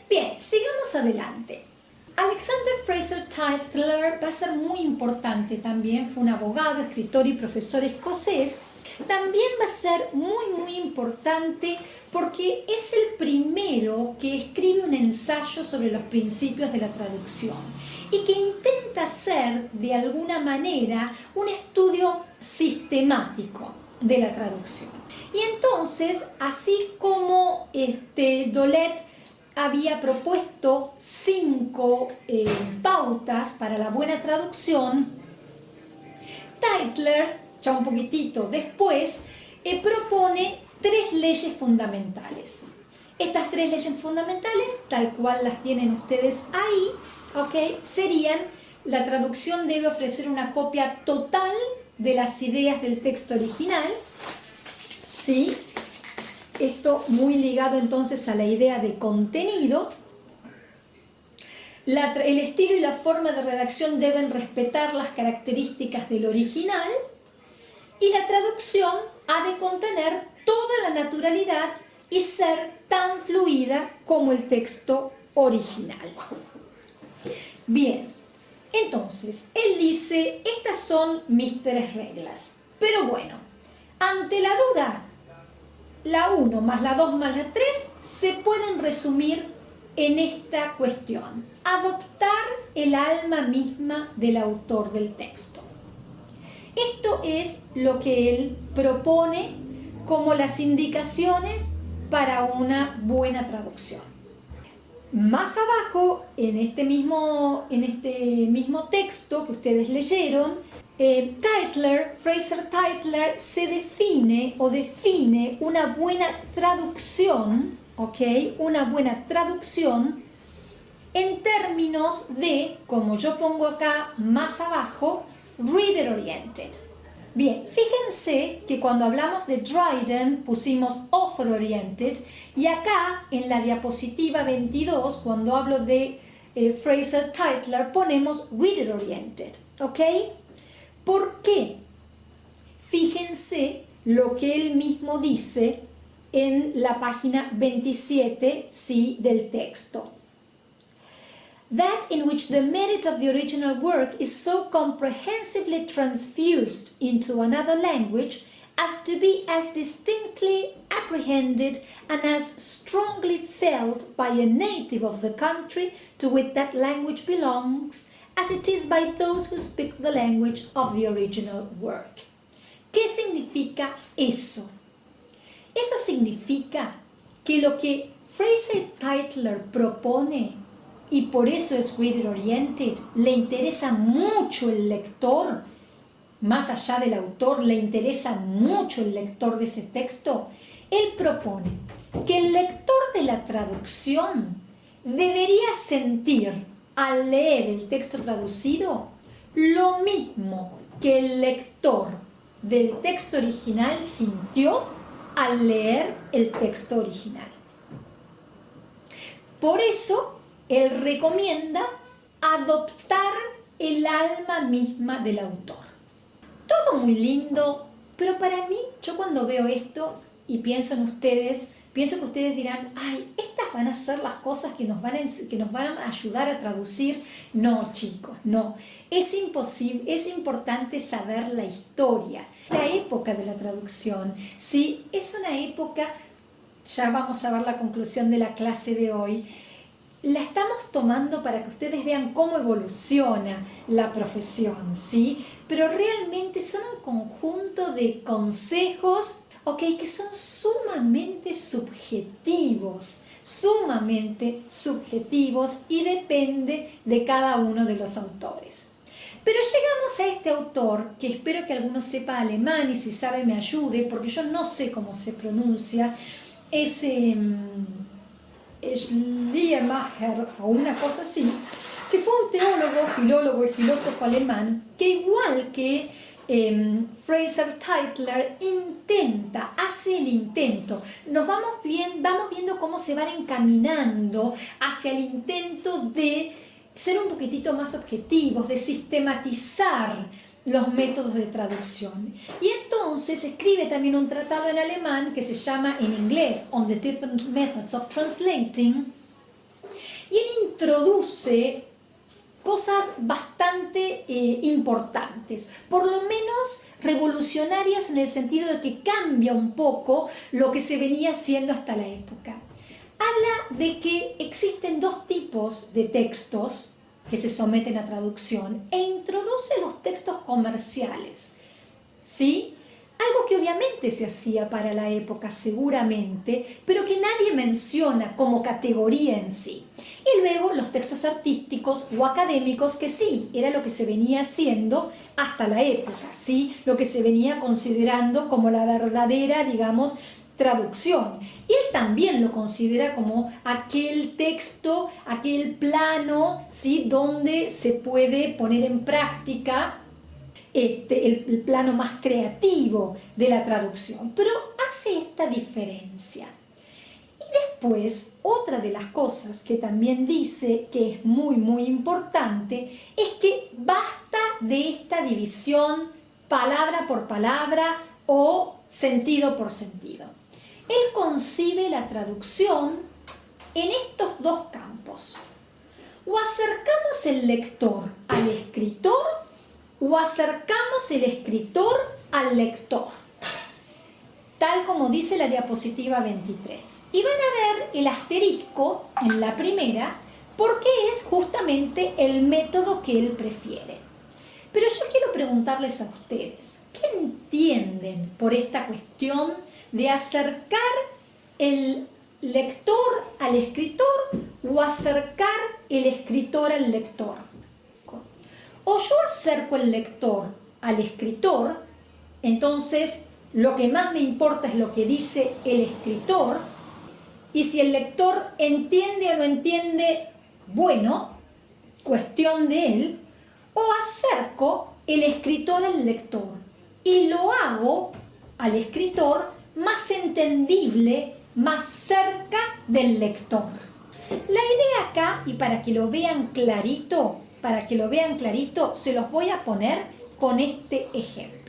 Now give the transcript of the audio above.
Bien, sigamos adelante. Alexander Fraser Tytler va a ser muy importante también, fue un abogado, escritor y profesor escocés. También va a ser muy importante porque es el primero que escribe un ensayo sobre los principios de la traducción y que intenta hacer de alguna manera un estudio sistemático de la traducción. Y entonces, así como Dolet había propuesto 5 pautas para la buena traducción, Tytler, ya un poquitito después, propone 3 leyes fundamentales. Estas 3 leyes fundamentales, tal cual las tienen ustedes ahí, ¿ok? Serían: la traducción debe ofrecer una copia total de las ideas del texto original, ¿sí? Esto muy ligado entonces a la idea de contenido. El estilo y la forma de redacción deben respetar las características del original y la traducción ha de contener toda la naturalidad y ser tan fluida como el texto original. Bien, entonces, él dice, estas son mis 3 reglas. Pero bueno, ante la duda, la 1 más la 2 más la 3 se pueden resumir en esta cuestión: adoptar el alma misma del autor del texto. Esto es lo que él propone como las indicaciones para una buena traducción. Más abajo, en este mismo texto que ustedes leyeron, Fraser Tytler define una buena traducción, ¿ok? Una buena traducción en términos de, como yo pongo acá más abajo, reader oriented. Bien, fíjense que cuando hablamos de Dryden pusimos author oriented y acá en la diapositiva 22, cuando hablo de Fraser Tytler, ponemos reader oriented, ¿ok? ¿Por qué? Fíjense lo que él mismo dice en la página 27, ¿sí?, del texto. That in which the merit of the original work is so comprehensively transfused into another language as to be as distinctly apprehended and as strongly felt by a native of the country to which that language belongs as it is by those who speak the language of the original work. ¿Qué significa eso? Eso significa que lo que Fraser Tytler propone, y por eso es reader oriented, le interesa mucho el lector, más allá del autor, le interesa mucho el lector de ese texto. Él propone que el lector de la traducción debería sentir al leer el texto traducido lo mismo que el lector del texto original sintió al leer el texto original. Por eso él recomienda adoptar el alma misma del autor. Todo muy lindo, pero para mí, yo cuando veo esto y pienso en ustedes, pienso que ustedes dirán, ay, estas van a ser las cosas que nos van a ayudar a traducir. No, chicos, no. Es imposible, es importante saber la historia, la época de la traducción. ¿Sí? Es una época, ya vamos a ver la conclusión de la clase de hoy, la estamos tomando para que ustedes vean cómo evoluciona la profesión, ¿sí? Pero realmente son un conjunto de consejos, ¿ok?, que son sumamente subjetivos y depende de cada uno de los autores. Pero llegamos a este autor, que espero que alguno sepa alemán y si sabe me ayude, porque yo no sé cómo se pronuncia, Schleiermacher o una cosa así, que fue un teólogo, filólogo y filósofo alemán que, igual que Fraser Tytler, hace el intento. Vamos viendo cómo se van encaminando hacia el intento de ser un poquitito más objetivos, de sistematizar los métodos de traducción. Y entonces escribe también un tratado en alemán que se llama en inglés On the Different Methods of Translating, introduce cosas bastante importantes, por lo menos revolucionarias en el sentido de que cambia un poco lo que se venía haciendo hasta la época. Habla de que existen dos tipos de textos que se someten a traducción e introduce los textos comerciales, ¿sí? Algo que obviamente se hacía para la época seguramente, pero que nadie menciona como categoría en sí. Y luego los textos artísticos o académicos, que sí, era lo que se venía haciendo hasta la época, ¿sí? Lo que se venía considerando como la verdadera, digamos, traducción. Y él también lo considera como aquel texto, aquel plano, ¿sí? Donde se puede poner en práctica el plano más creativo de la traducción. Pero hace esta diferencia. Y después, otra de las cosas que también dice que es muy importante es que basta de esta división palabra por palabra o sentido por sentido. Él concibe la traducción en estos dos campos. O acercamos el lector al escritor o acercamos el escritor al lector, tal como dice la diapositiva 23. Y van a ver el asterisco en la primera porque es justamente el método que él prefiere. Pero yo quiero preguntarles a ustedes, ¿qué entienden por esta cuestión de acercar el lector al escritor o acercar el escritor al lector? O yo acerco el lector al escritor, entonces lo que más me importa es lo que dice el escritor, y si el lector entiende o no entiende, bueno, cuestión de él, o acerco el escritor al lector y lo hago al escritor más entendible, más cerca del lector. La idea acá, y para que lo vean clarito, se los voy a poner con este ejemplo.